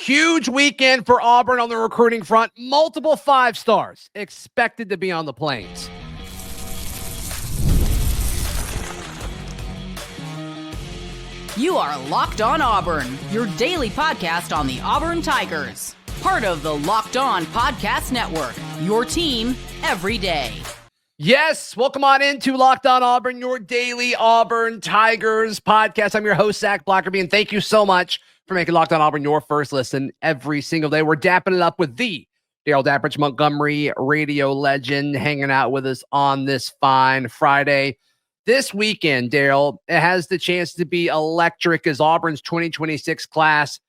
Huge weekend for Auburn on the recruiting front. Multiple 5 stars expected to be on the Plains. You are Locked On Auburn, your daily podcast on the Auburn Tigers. Part of the Locked On Podcast Network, your team every day. Yes, welcome on into Locked On Auburn, your daily Auburn Tigers podcast. I'm your host, Zac Blackerby, and thank you so much for making Locked On Auburn your first listen every single day. We're dapping it up with the Darrell Dapprich, Montgomery radio legend, hanging out with us on this fine Friday. This weekend, Darrell, it has the chance to be electric as Auburn's 2026 class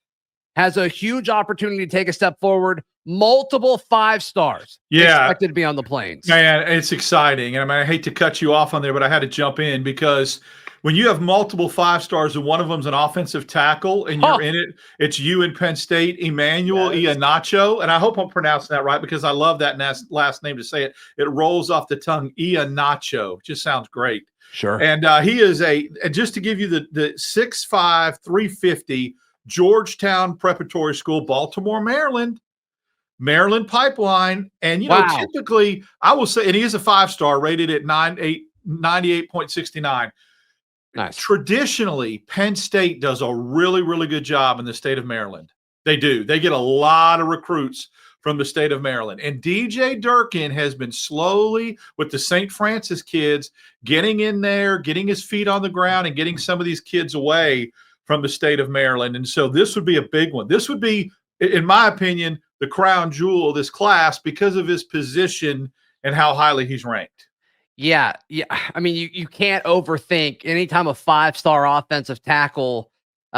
has a huge opportunity to take a step forward. Multiple 5 stars expected to be on the Plains. Man, it's exciting. And I hate to cut you off on there, but I had to jump in because when you have multiple 5 stars and one of them's an offensive tackle and you're in it, it's you in Penn State, Emmanuel Iheanacho. And I hope I'm pronouncing that right because I love that last name to say it. It rolls off the tongue, Iheanacho. Just sounds great. Sure. And he is just to give you the 6'5", 350, Georgetown Preparatory School, Baltimore, Maryland pipeline. And, typically I will say, and he is a 5-star rated at 98.69. Nice. Traditionally, Penn State does a really, really good job in the state of Maryland. They do. They get a lot of recruits from the state of Maryland. And DJ Durkin has been slowly, with the St. Francis kids, getting in there, getting his feet on the ground, and getting some of these kids away from the state of Maryland. And so this would be a big one. This would be, in my opinion, the crown jewel of this class because of his position and how highly he's ranked. Yeah. I mean, you can't overthink anytime a 5-star offensive tackle,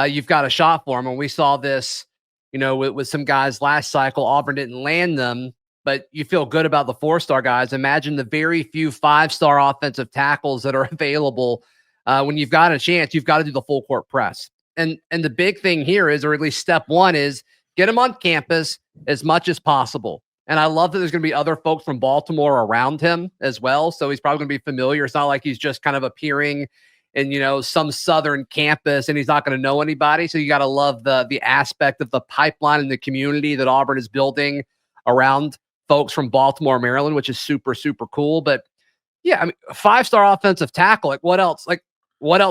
you've got a shot for him. And we saw this, with some guys last cycle. Auburn didn't land them, but you feel good about the 4-star guys. Imagine the very few 5-star offensive tackles that are available. When you've got a chance, you've got to do the full court press. And the big thing here is, or at least step one is, get him on campus as much as possible. And I love that there's going to be other folks from Baltimore around him as well. So he's probably going to be familiar. It's not like he's just kind of appearing in, some southern campus and he's not going to know anybody. So you got to love the aspect of the pipeline and the community that Auburn is building around folks from Baltimore, Maryland, which is super, super cool. But yeah, I mean, 5-star offensive tackle, what else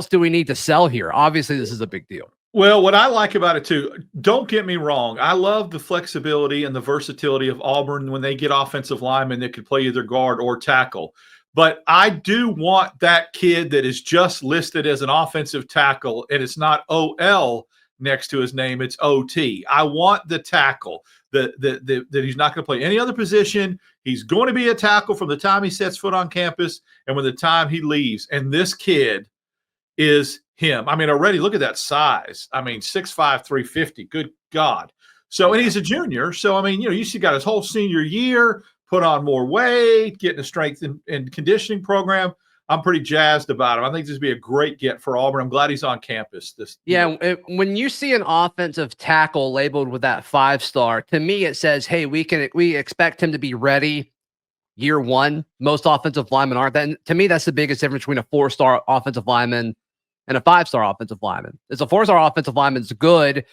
do we need to sell here? Obviously, this is a big deal. Well, what I like about it too, don't get me wrong, I love the flexibility and the versatility of Auburn when they get offensive linemen that could play either guard or tackle. But I do want that kid that is just listed as an offensive tackle and it's not OL next to his name, it's OT. I want the tackle that he's not going to play any other position. He's going to be a tackle from the time he sets foot on campus and when the time he leaves. And this kid is him. I mean, already look at that size. I mean, 6'5", 350. Good God. So, and he's a junior. So, I mean, you see, got his whole senior year, put on more weight, getting a strength and conditioning program. I'm pretty jazzed about him. I think this would be a great get for Auburn. I'm glad he's on campus. When you see an offensive tackle labeled with that 5-star, to me it says, hey, we expect him to be ready year one. Most offensive linemen aren't that. And to me, that's the biggest difference between a 4-star offensive lineman and a 5-star offensive lineman. As a 4-star offensive lineman is good.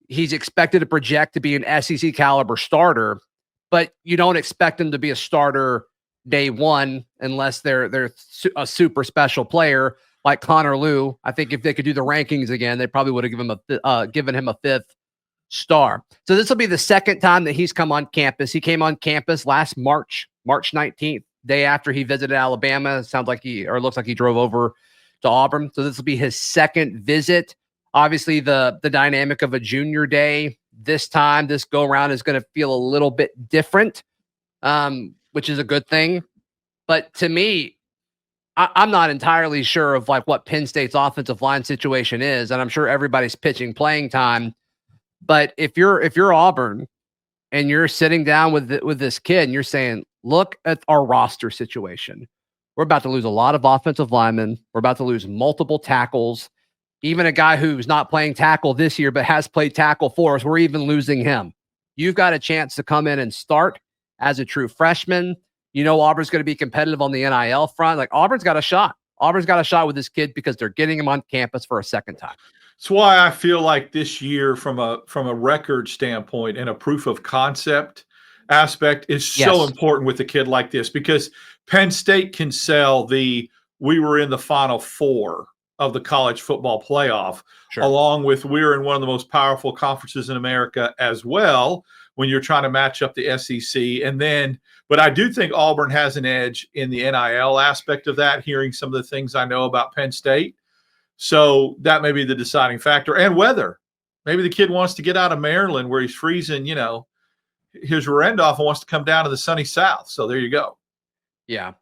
He's expected to project to be an SEC caliber starter, but you don't expect him to be a starter day one unless they're a super special player like Connor Lew. I think if they could do the rankings again, they probably would have given him a 5th star. So this will be the second time that he's come on campus. He came on campus last March 19th, day after he visited Alabama. It looks like he drove over to Auburn. So this will be his second visit. Obviously, the dynamic of a junior day this go around is going to feel a little bit different, which is a good thing. But to me, I'm not entirely sure of what Penn State's offensive line situation is, and I'm sure everybody's pitching playing time. But if you're Auburn and you're sitting down with this kid and you're saying, look at our roster situation. We're about to lose a lot of offensive linemen. We're about to lose multiple tackles. Even a guy who's not playing tackle this year but has played tackle for us, we're even losing him. You've got a chance to come in and start as a true freshman. Auburn's going to be competitive on the NIL front. Auburn's got a shot. Auburn's got a shot with this kid because they're getting him on campus for a second time. It's why I feel like this year, from a record standpoint and a proof of concept aspect, is so Yes. important with a kid like this, because Penn State can sell we were in the Final Four of the college football playoff, Sure. along with we're in one of the most powerful conferences in America as well, when you're trying to match up the SEC. But I do think Auburn has an edge in the NIL aspect of that, hearing some of the things I know about Penn State. So that may be the deciding factor. And weather. Maybe the kid wants to get out of Maryland where he's freezing, his rear end off, and wants to come down to the sunny South. So there you go. Yeah.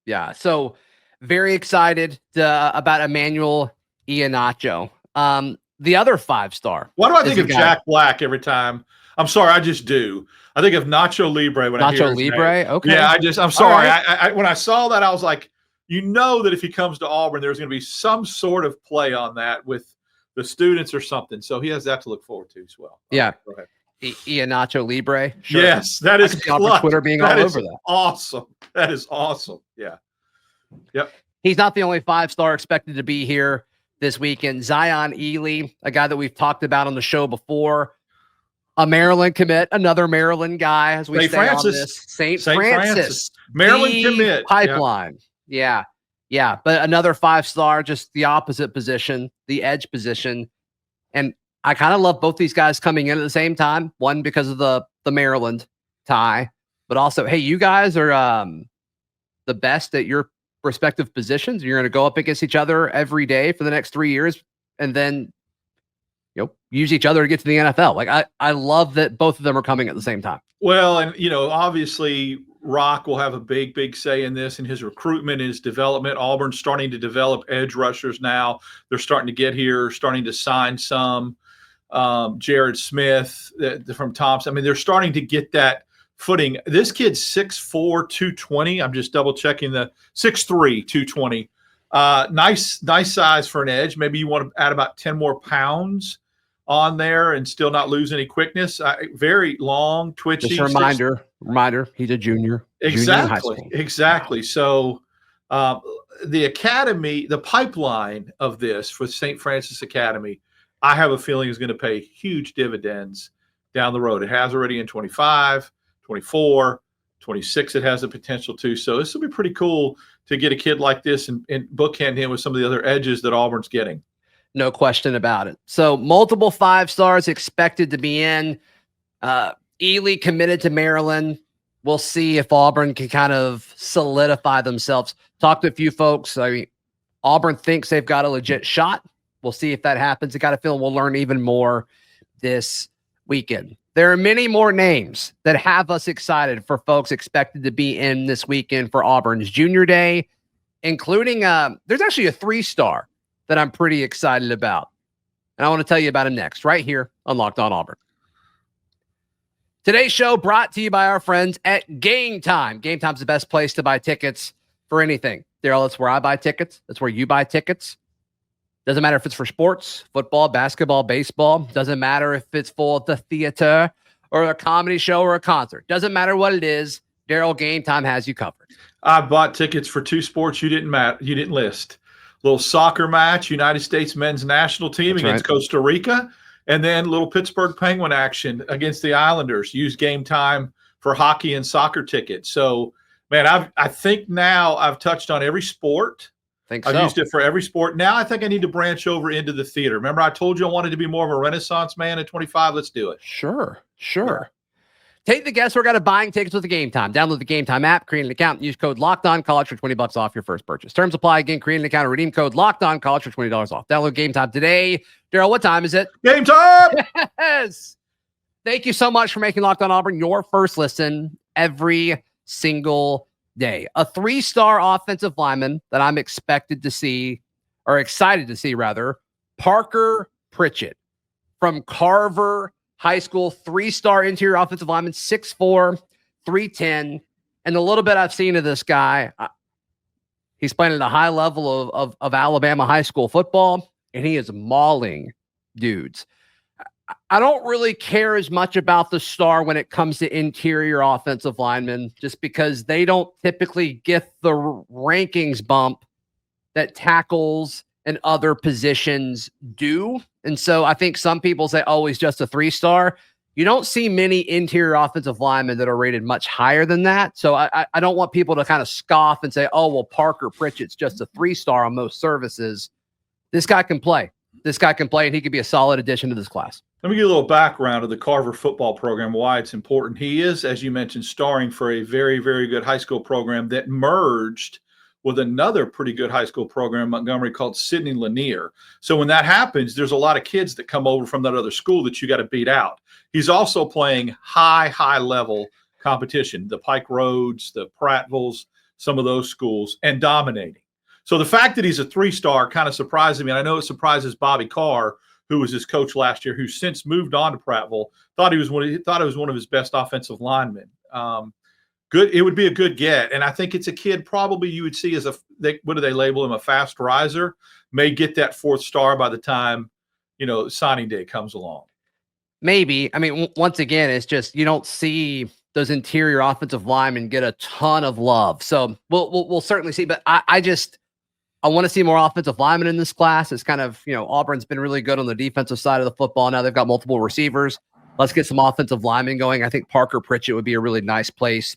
Yeah. So very excited about Emmanuel Iheanacho. The other 5-star. Why do I think of Jack Black every time? I'm sorry, I just do. I think of Nacho Libre when I hear his Libre? name. Okay. Yeah, I'm sorry. Right. I when I saw that, I was like, that if he comes to Auburn, there's going to be some sort of play on that with the students or something. So he has that to look forward to as well. Yeah. Go ahead. Iheanacho Libre. Sure. Yes, that is on Twitter being all over that. Awesome. That is awesome. Yeah. Yep. He's not the only 5-star expected to be here this weekend. Zion Elee, a guy that we've talked about on the show before, a Maryland commit, another Maryland guy, as we St. say Francis. on this. St. Francis. Maryland the commit. Pipeline. Yeah. Yeah. But another 5-star, just the opposite position, the edge position. And I kind of love both these guys coming in at the same time. One, because of the Maryland tie, but also, hey, you guys are the best at your respective positions. You're going to go up against each other every day for the next 3 years, and then use each other to get to the NFL. Like I love that both of them are coming at the same time. Well, and obviously Rock will have a big say in this, in his recruitment, his development. Auburn's starting to develop edge rushers now. They're starting to get here, starting to sign some. Jared Smith from Thompson. I mean, they're starting to get that footing. This kid's 6'4", 220. I'm just double checking the 6'3", 220. Nice size for an edge. Maybe you want to add about 10 more pounds on there and still not lose any quickness. Very long, twitchy. Just a reminder, he's a junior. Exactly. So the academy, the pipeline of this for St. Francis Academy, I have a feeling is going to pay huge dividends down the road. It has already in 25, 24, 26. It has the potential to. So this will be pretty cool to get a kid like this and bookend him with some of the other edges that Auburn's getting. No question about it. So multiple 5-stars expected to be in. Elee committed to Maryland. We'll see if Auburn can kind of solidify themselves. Talked to a few folks. I mean, Auburn thinks they've got a legit shot. We'll see if that happens. I got a feeling we'll learn even more this weekend. There are many more names that have us excited for folks expected to be in this weekend for Auburn's Junior Day, including there's actually a 3-star that I'm pretty excited about. And I want to tell you about him next, right here on Locked On Auburn. Today's show brought to you by our friends at Game Time. Game Time's the best place to buy tickets for anything. Darrell, that's where I buy tickets. That's where you buy tickets. Doesn't matter if it's for sports, football, basketball, baseball. Doesn't matter if it's for the theater or a comedy show or a concert. Doesn't matter what it is. Darrell, Game Time has you covered. I bought tickets for 2 sports you didn't list. Little soccer match, United States men's national team against Costa Rica, and then little Pittsburgh Penguin action against the Islanders. Use Game Time for hockey and soccer tickets. So, man, I think now I've touched on every sport. I've used it for every sport. Now I think I need to branch over into the theater. Remember, I told you I wanted to be more of a Renaissance man at 25. Let's do it. Sure. Yeah. Take the guesswork out of buying tickets with the Game Time. Download the Game Time app, create an account, and use code LOCKEDONCollege for $20 off your first purchase. Terms apply. Again, create an account and redeem code LOCKEDONCollege for $20 off. Download Game Time today. Darrell, what time is it? Game time! Yes! Thank you so much for making Locked On Auburn your first listen every single day. A 3-star offensive lineman that I'm excited to see, Parker Pritchett from Carver High School, 3-star interior offensive lineman, 6'4", 310. And the little bit I've seen of this guy, he's playing at a high level of Alabama high school football, and he is mauling dudes. I don't really care as much about the star when it comes to interior offensive linemen, just because they don't typically get the rankings bump that tackles and other positions do. And so I think some people say, oh, he's just a 3-star. You don't see many interior offensive linemen that are rated much higher than that. So I don't want people to kind of scoff and say, oh, well, Parker Pritchett's just a 3-star on most services. This guy can play. This guy can play, and he could be a solid addition to this class. Let me give you a little background of the Carver football program, why it's important. He is, as you mentioned, starring for a very, very good high school program that merged with another pretty good high school program in Montgomery called Sidney Lanier. So when that happens, there's a lot of kids that come over from that other school that you got to beat out. He's also playing high level competition, the Pike Roads, the Prattville's, some of those schools, and dominating. So the fact that he's a 3-star kind of surprises me. And I know it surprises Bobby Carr, who was his coach last year, who's since moved on to Prattville. Thought it was one of his best offensive linemen. Good. It would be a good get. And I think it's a kid probably you would see as what do they label him? A fast riser, may get that 4th star by the time, signing day comes along. Maybe. I mean, once again, it's just, you don't see those interior offensive linemen get a ton of love. So we'll certainly see, but I want to see more offensive linemen in this class. It's kind of, Auburn's been really good on the defensive side of the football. Now they've got multiple receivers. Let's get some offensive linemen going. I think Parker Pritchett would be a really nice place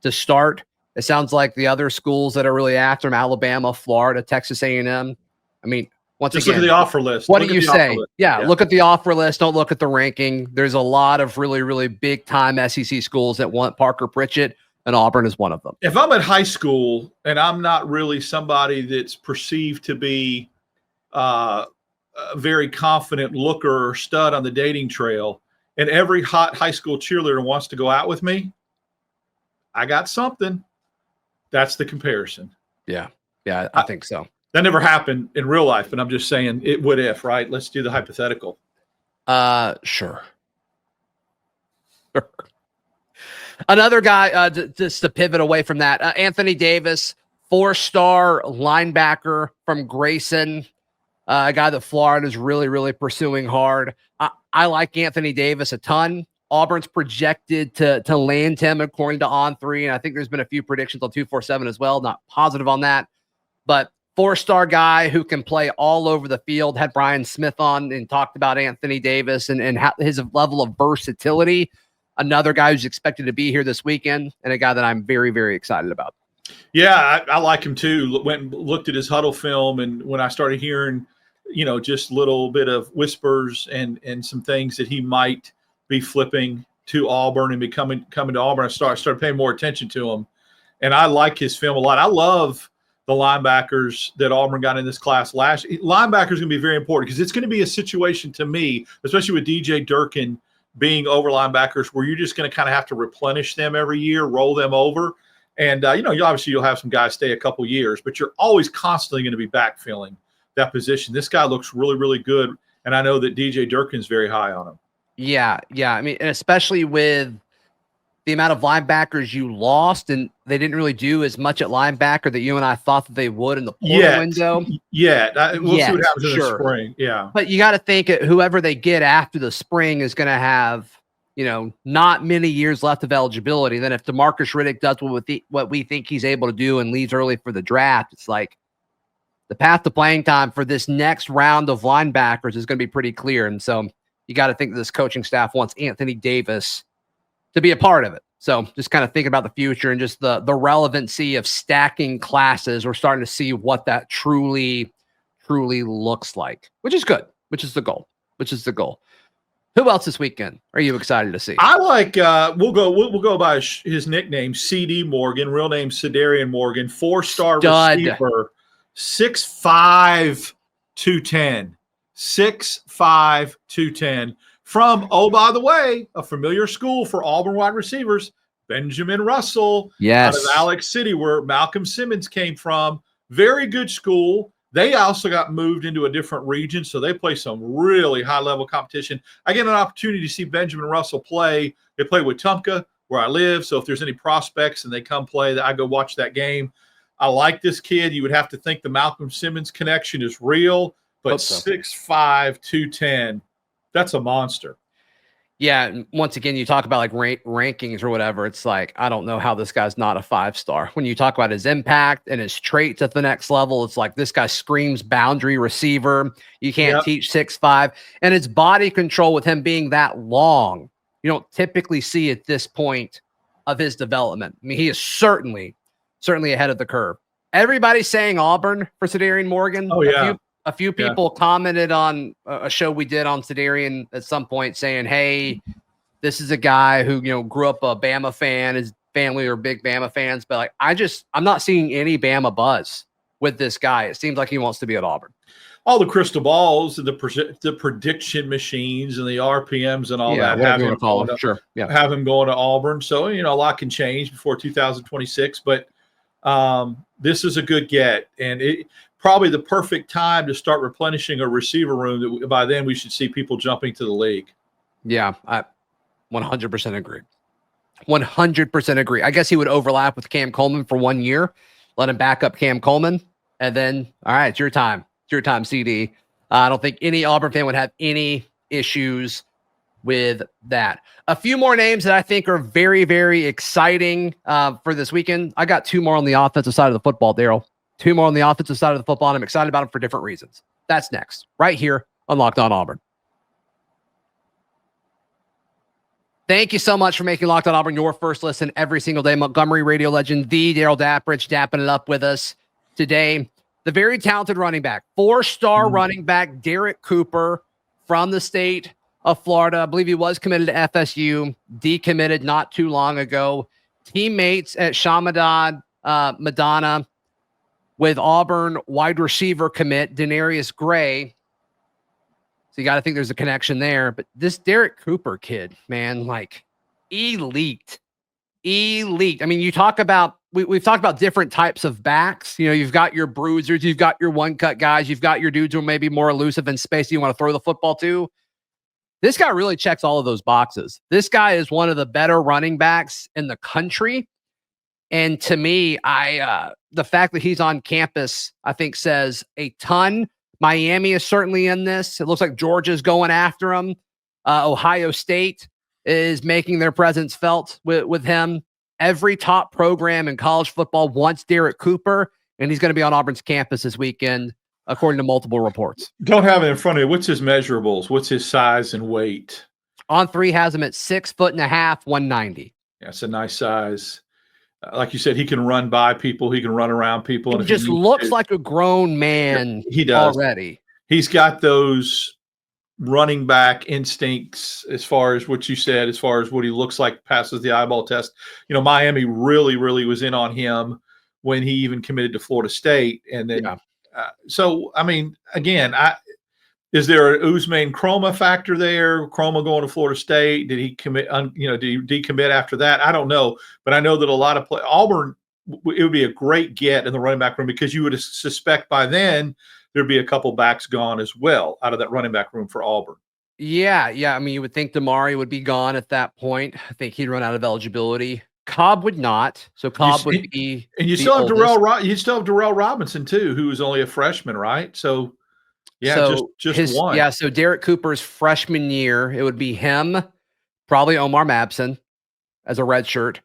to start. It sounds like the other schools that are really after him, Alabama, Florida, Texas A&M. I mean, once just again, look at the offer list. What do you say? Yeah, look at the offer list. Don't look at the ranking. There's a lot of really, really big time SEC schools that want Parker Pritchett, and Auburn is one of them. If I'm at high school and I'm not really somebody that's perceived to be a very confident looker or stud on the dating trail, and every hot high school cheerleader wants to go out with me, I got something. That's the comparison. Yeah, I think so. That never happened in real life, but I'm just saying it would if, right? Let's do the hypothetical. Sure. Another guy, just to pivot away from that, Anthony Davis, 4-star linebacker from Grayson, a guy that Florida is really, really pursuing hard. I like Anthony Davis a ton. Auburn's projected to land him according to On3, and I think there's been a few predictions on 247 as well. Not positive on that, but 4-star guy who can play all over the field. Had Brian Smith on and talked about Anthony Davis and his level of versatility. Another guy who's expected to be here this weekend, and a guy that I'm very, very excited about. Yeah, I like him too. Went and looked at his huddle film, and when I started hearing, just a little bit of whispers and some things that he might be flipping to Auburn and coming to Auburn, I started paying more attention to him, and I like his film a lot. I love the linebackers that Auburn got in this class last. Linebackers going to be very important because it's going to be a situation to me, especially with DJ Durkin being over linebackers, where you're just going to kind of have to replenish them every year, roll them over. And, you'll have some guys stay a couple years, but you're always constantly going to be backfilling that position. This guy looks really, really good. And I know that DJ Durkin's very high on him. Yeah. I mean, and especially with the amount of linebackers you lost, and they didn't really do as much at linebacker that you and I thought that they would in the portal window. Yeah. We'll see what happens in the spring. Yeah. But you got to think whoever they get after the spring is going to have, not many years left of eligibility. Then if DeMarcus Riddick does what we think he's able to do and leaves early for the draft, it's like the path to playing time for this next round of linebackers is going to be pretty clear. And so you got to think that this coaching staff wants Anthony Davis to be a part of it. So just kind of thinking about the future and just the relevancy of stacking classes. We're starting to see what that truly looks like, which is good, which is the goal. Who else this weekend are you excited to see? I like, we'll go by his nickname, CD Morgan, real name Cedarian Morgan, 4-star receiver, 6'5", 210. 6'5", 210. From, by the way, a familiar school for Auburn wide receivers, Benjamin Russell, yes, out of Alex City, where Malcolm Simmons came from. Very good school. They also got moved into a different region, so they play some really high-level competition. I get an opportunity to see Benjamin Russell play. They play with Tumpka, where I live, so if there's any prospects and they come play, I go watch that game. I like this kid. You would have to think the Malcolm Simmons connection is real, but 6'5", 210. That's a monster. Yeah, and once again, you talk about like rankings or whatever. It's like, I don't know how this guy's not a 5-star. When you talk about his impact and his traits at the next level, it's like this guy screams boundary receiver. You can't teach 6'5", and his body control with him being that long, you don't typically see at this point of his development. I mean, he is certainly ahead of the curve. Everybody's saying Auburn for Sedarian Morgan. Oh yeah. A few people commented on a show we did on Sedarian at some point saying, hey, this is a guy who, grew up a Bama fan. His family are big Bama fans. But I'm not seeing any Bama buzz with this guy. It seems like he wants to be at Auburn. All the crystal balls and the prediction machines and the RPMs and all that have him going to Auburn. So, a lot can change before 2026. But this is a good get. And it probably the perfect time to start replenishing a receiver room that by then we should see people jumping to the league. Yeah, I 100% agree. 100% agree. I guess he would overlap with Cam Coleman for 1 year, let him back up Cam Coleman, and then, all right, it's your time. It's your time, CD. I don't think any Auburn fan would have any issues with that. A few more names that I think are very, very exciting for this weekend. I got two more on the offensive side of the football, Darrell. Two more on the offensive side of the football, and I'm excited about them for different reasons. That's next, right here on Locked On Auburn. Thank you so much for making Locked On Auburn your first listen every single day. Montgomery radio legend, the Darrell Dapprich, dapping it up with us today. The very talented running back, 4-star running back, Derek Cooper from the state of Florida. I believe he was committed to FSU, decommitted not too long ago. Teammates at Shamadad, Madonna, with Auburn wide receiver commit Denarius Gray. So you got to think there's a connection there. But this Derek Cooper kid, man, elite. I mean, you talk about, we've talked about different types of backs. You've got your bruisers, you've got your one-cut guys, you've got your dudes who are maybe more elusive in space you want to throw the football to. This guy really checks all of those boxes. This guy is one of the better running backs in the country. And to me, the fact that he's on campus, I think says a ton. Miami is certainly in this. It looks like Georgia's going after him. Ohio State is making their presence felt with him. Every top program in college football wants Derek Cooper, and he's going to be on Auburn's campus this weekend, according to multiple reports. Don't have it in front of you. What's his measurables? What's his size and weight? On3 has him at 6'1.5", 190. Yeah, it's a nice size. Like you said, he can run by people. He can run around people. He just looks like a grown man. He does already. He's got those running back instincts as far as what you said, as far as what he looks like, passes the eyeball test. Miami really, really was in on him when he even committed to Florida State. And then, so, I mean, again, is there an Usman Chroma factor there? Chroma going to Florida State? Did he commit? Did he decommit after that? I don't know, but I know that a lot of Auburn, it would be a great get in the running back room because you would suspect by then there'd be a couple backs gone as well out of that running back room for Auburn. Yeah. I mean, you would think Damari would be gone at that point. I think he'd run out of eligibility. Cobb would not. So Cobb would be. And you still have Darrell Robinson too, who was only a freshman, right? So. Yeah, so just one. Yeah, so Derek Cooper's freshman year, it would be him, probably Omar Mabson as a redshirt,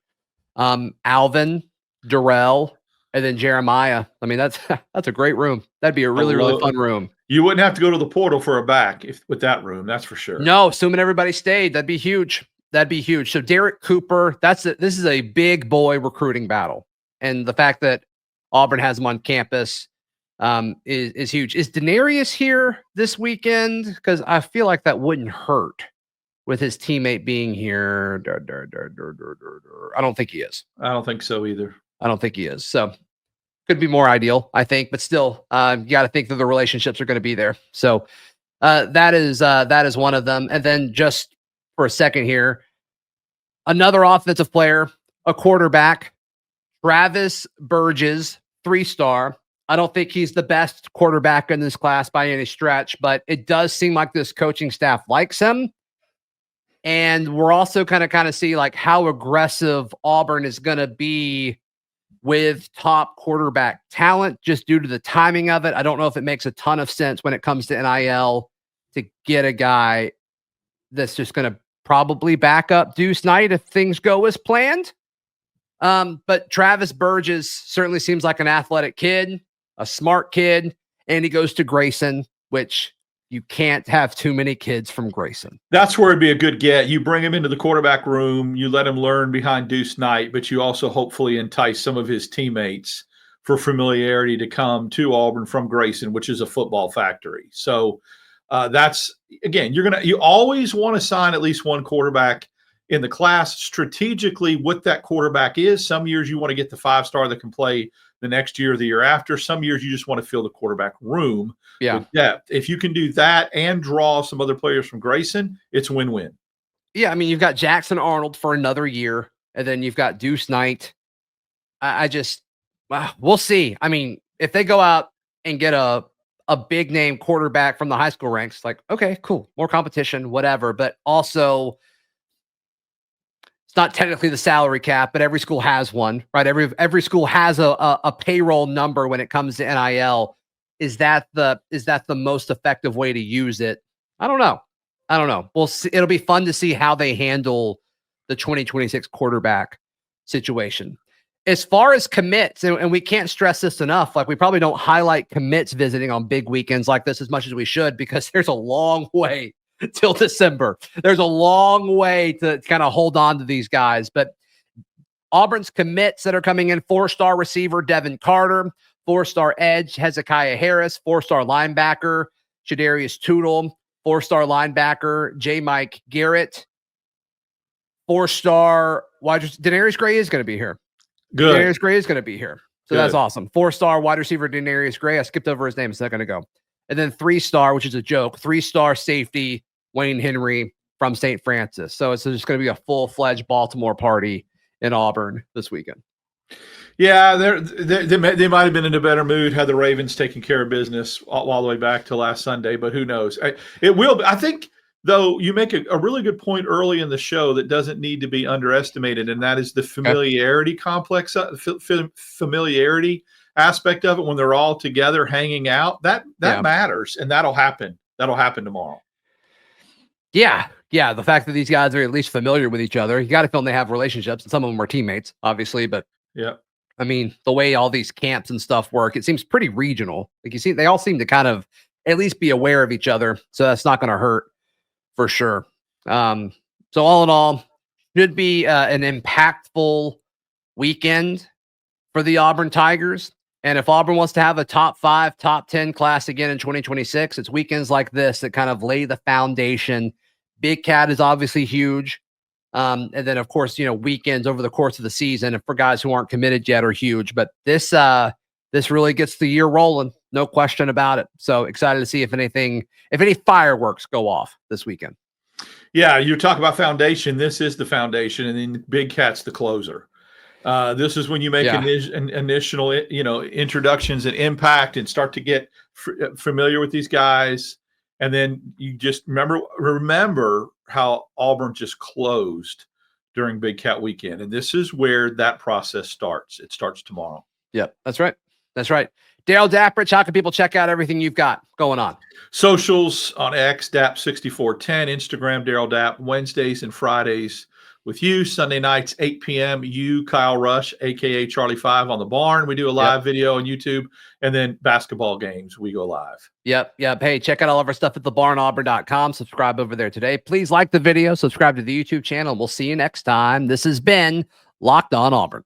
Alvin, Darrell, and then Jeremiah. I mean, that's a great room. That'd be a really, really fun room. You wouldn't have to go to the portal for a back with that room, that's for sure. No, assuming everybody stayed, that'd be huge. So Derek Cooper, this is a big boy recruiting battle. And the fact that Auburn has him on campus is huge. Is Denarius here this weekend? Because I feel like that wouldn't hurt with his teammate being here. I don't think he is. I don't think so either. I don't think he is. So could be more ideal, I think, but still, you got to think that the relationships are going to be there. So that is one of them. And then just for a second here, another offensive player, a quarterback, Travis Burgess, 3-star. I don't think he's the best quarterback in this class by any stretch, but it does seem like this coaching staff likes him. And we're also kind of see how aggressive Auburn is going to be with top quarterback talent just due to the timing of it. I don't know if it makes a ton of sense when it comes to NIL to get a guy that's just going to probably back up Deuce Knight if things go as planned. But Travis Burgess certainly seems like an athletic kid, a smart kid, and he goes to Grayson, which you can't have too many kids from Grayson. That's where it'd be a good get. You bring him into the quarterback room, you let him learn behind Deuce Knight, but you also hopefully entice some of his teammates for familiarity to come to Auburn from Grayson, which is a football factory. So that's, again, you always want to sign at least one quarterback in the class strategically what that quarterback is. Some years you want to get the 5-star that can play the next year or the year after. Some years you just want to fill the quarterback room with depth. If you can do that and draw some other players from Grayson, it's a win-win. Yeah, I mean, you've got Jackson Arnold for another year, and then you've got Deuce Knight. We'll see. I mean, if they go out and get a big name quarterback from the high school ranks, like, okay, cool, more competition, whatever. But also, it's not technically the salary cap, but every school has one, right? Every school has a payroll number when it comes to NIL. Is that the most effective way to use it? I don't know. We'll see. It'll be fun to see how they handle the 2026 quarterback situation. As far as commits, and we can't stress this enough, like we probably don't highlight commits visiting on big weekends like this as much as we should, because there's a long way till December. There's a long way to kind of hold on to these guys. But Auburn's commits that are coming in: 4-star receiver Devin Carter, 4-star edge Hezekiah Harris, 4-star linebacker Shadarius Tootle, 4-star linebacker J. Mike Garrett, 4-star wide receiver Denarius Gray is going to be here. Good. Denarius Gray is going to be here. So that's awesome. 4-star wide receiver Denarius Gray. I skipped over his name a second ago. And then 3-star, which is a joke, 3-star safety Wayne Henry from St. Francis. So it's just going to be a full-fledged Baltimore party in Auburn this weekend. Yeah, they might have been in a better mood had the Ravens taken care of business all the way back to last Sunday, but who knows? It will. I think, though, you make a really good point early in the show that doesn't need to be underestimated, and that is the familiarity complex, familiarity aspect of it when they're all together hanging out. That matters, and that'll happen. That'll happen tomorrow. Yeah. The fact that these guys are at least familiar with each other, you got to feel they have relationships, and some of them are teammates, obviously. But I mean, the way all these camps and stuff work, it seems pretty regional. Like you see, they all seem to kind of at least be aware of each other, so that's not going to hurt for sure. So all in all, should be an impactful weekend for the Auburn Tigers. And if Auburn wants to have a top 5, top 10 class again in 2026, it's weekends like this that kind of lay the foundation. Big Cat is obviously huge. And then, of course, weekends over the course of the season, and for guys who aren't committed yet, are huge. But this really gets the year rolling. No question about it. So excited to see if any fireworks go off this weekend. Yeah, you talk about foundation. This is the foundation, and then Big Cat's the closer. This is when you make initial, introductions and impact and start to get familiar with these guys. And then you just remember how Auburn just closed during Big Cat weekend. And this is where that process starts. It starts tomorrow. Yep, that's right. Darrell Dapprich, how can people check out everything you've got going on? Socials on X, DAP6410, Instagram, Darrell Dapp, Wednesdays and Fridays with you. Sunday nights, 8 p.m., you, Kyle Rush, a.k.a. Charlie 5 on the Barn. We do a live video on YouTube. And then basketball games, we go live. Yep. Hey, check out all of our stuff at thebarnauburn.com. Subscribe over there today. Please like the video, subscribe to the YouTube channel. We'll see you next time. This has been Locked On Auburn.